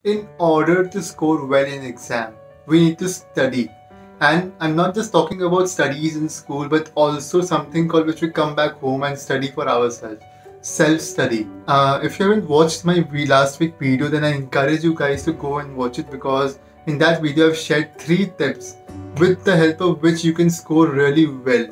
In order to score well in exam, we need to study. And I'm not just talking about studies in school, but also something called which we come back home and study for ourselves. Self-study. If you haven't watched my last week video, then I encourage you guys to go and watch it because in that video I've shared 3 tips with the help of which you can score really well.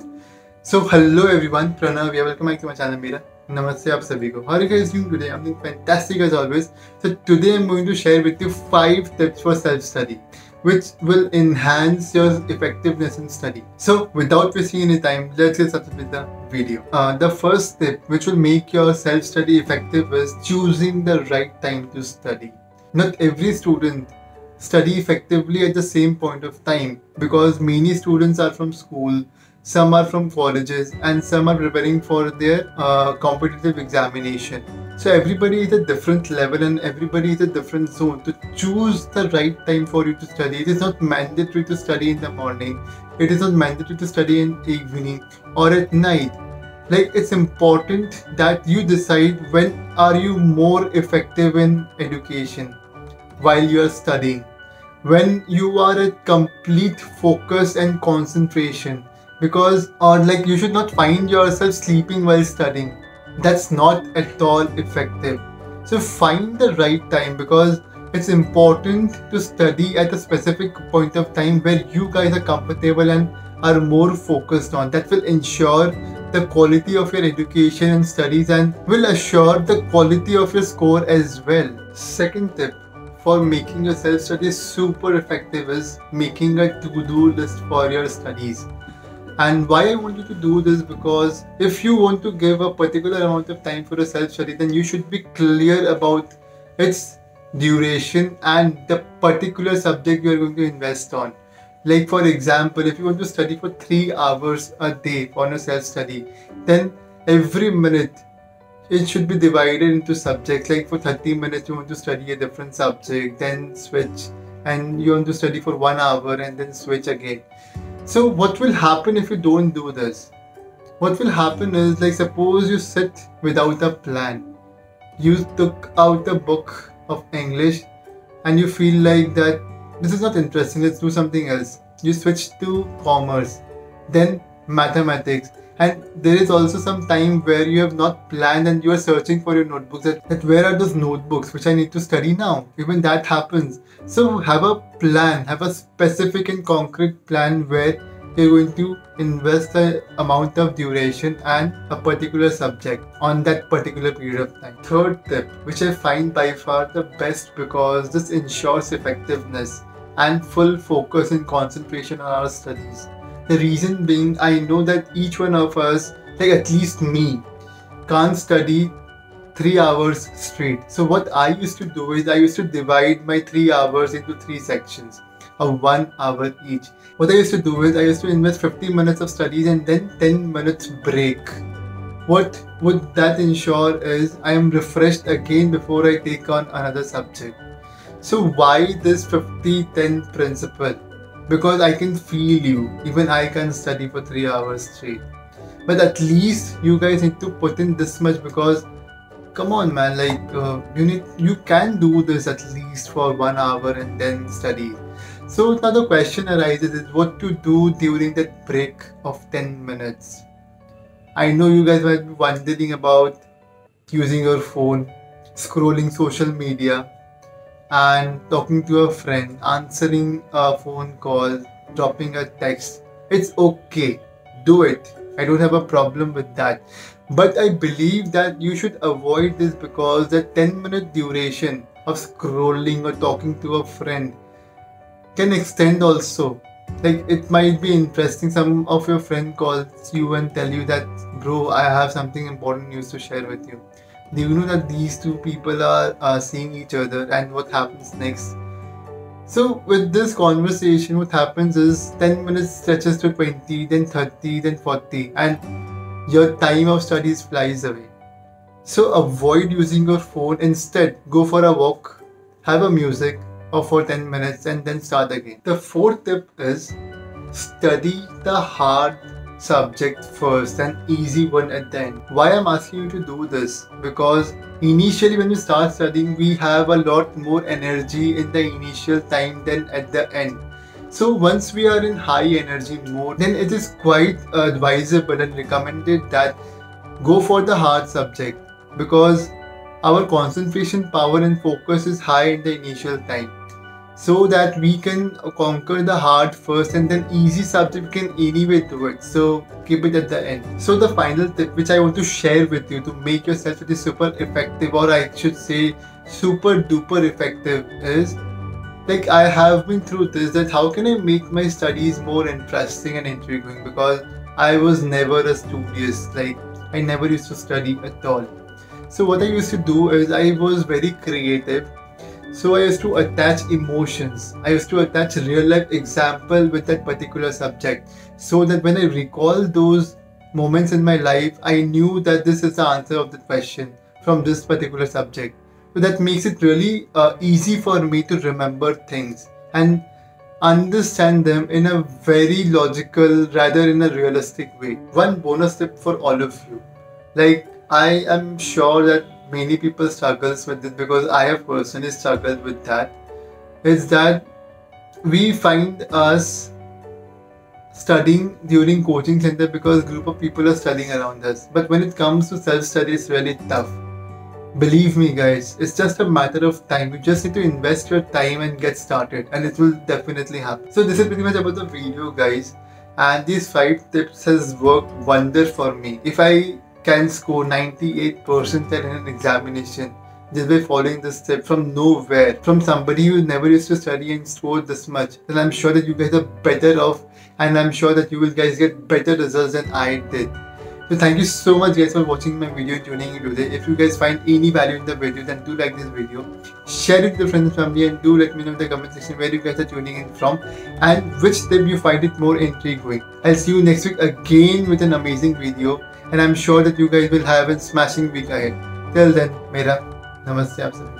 So hello everyone, Pranav here. Welcome back to my channel. मेरा Namaste आप सभी को. How are you guys doing today? I'm doing fantastic as always. So today I'm going to share with you 5 tips for self-study which will enhance your effectiveness in study. So without wasting any time, let's get started with the video. The first tip which will make your self-study effective is choosing the right time to study. Not every student study effectively at the same point of time because many students are from school, some are from colleges, and some are preparing for their competitive examination. So everybody is a different level and everybody is a different zone. To choose the right time for you to study, it is not mandatory to study in the morning, it is not mandatory to study in evening or at night. Like, it's important that you decide when are you more effective in education while you are studying, when you are at complete focus and concentration, because or like you should not find yourself sleeping while studying. That's not at all effective. So find the right time because it's important to study at a specific point of time where you guys are comfortable and are more focused on. That will ensure the quality of your education and studies and will assure the quality of your score as well. Second tip for making your self-study super effective is making a to-do list for your studies. And why I want you to do this, because if you want to give a particular amount of time for a self-study, then you should be clear about its duration and the particular subject you are going to invest on. Like, for example, if you want to study for 3 hours a day on a self-study, then every minute it should be divided into subjects. Like, for 30 minutes you want to study a different subject, then switch, and you want to study for 1 hour and then switch again. So what will happen if you don't do this? What will happen is, like, suppose you sit without a plan. You took out a book of English and you feel like that this is not interesting, let's do something else. You switch to commerce, then mathematics, and there is also some time where you have not planned and you are searching for your notebooks, that where are those notebooks which I need to study now. Even that happens. So have a plan, have a specific and concrete plan where you're going to invest the amount of duration and a particular subject on that particular period of time. Third tip, which I find by far the best because this ensures effectiveness and full focus and concentration on our studies. The reason being, I know that each one of us, like at least me, can't study 3 hours straight. So what I used to do is I used to divide my 3 hours into 3 sections of 1 hour each. What I used to do is I used to invest 50 minutes of studies and then 10 minutes break. What would that ensure is I am refreshed again before I take on another subject. So why this 50-10 principle? Because I can feel you. Even I can study for 3 hours straight. But at least you guys need to put in this much, because come on man, like you can do this at least for 1 hour and then study. So now the question arises is what to do during that break of 10 minutes. I know you guys might be wondering about using your phone, scrolling social media, and talking to a friend, answering a phone call, dropping a text. It's okay, do it. I don't have a problem with that. But I believe that you should avoid this because the 10-minute duration of scrolling or talking to a friend can extend also. Like, it might be interesting, some of your friend calls you and tell you that, bro, I have something important news to share with you. Do you know that these two people are seeing each other, and what happens next? So with this conversation, what happens is 10 minutes stretches to 20, then 30, then 40, and your time of studies flies away. So avoid using your phone. Instead, go for a walk, have a music for 10 minutes and then start again. The fourth tip is study the hard subject first and easy one at the end. Why I'm asking you to do this? Because Initially, when we start studying, we have a lot more energy in the initial time than at the end. So once we are in high energy mode, then it is quite advisable and recommended that go for the hard subject, because our concentration power and focus is high in the initial time, so that we can conquer the hard first and then easy subject we can anyway do it, so keep it at the end. So the final tip which I want to share with you to make yourself study super effective, or I should say super duper effective, is like I have been through this, that how can I make my studies more interesting and intriguing, because I was never a studious, like I never used to study at all. So what I used to do is I was very creative. So I used to attach emotions. I used to attach real life example with that particular subject, so that when I recall those moments in my life, I knew that this is the answer of the question from this particular subject. So that makes it really easy for me to remember things and understand them in a very logical rather in a realistic way. One bonus tip for all of you. Like, I am sure that many people struggles with this, because I have personally struggled with that, is that we find us studying during coaching center because group of people are studying around us. But when it comes to self-study, it's really tough. Believe me guys, it's just a matter of time. You just need to invest your time and get started, and it will definitely happen. So this is pretty much about the video guys, and these 5 tips has worked wonder for me. If I can score 98% in an examination just by following this tip from nowhere, from somebody who never used to study and scored this much, then I'm sure that you guys are better off, and I'm sure that you will guys get better results than I did. So thank you so much guys for watching my video and tuning in today. If you guys find any value in the video, then do like this video, share it with your friends and family, and do let me know in the comment section where you guys are tuning in from and which tip you find it more intriguing. I'll see you next week again with an amazing video, and I'm sure that you guys will have a smashing week ahead. Till then, mera namaste aap sabhi.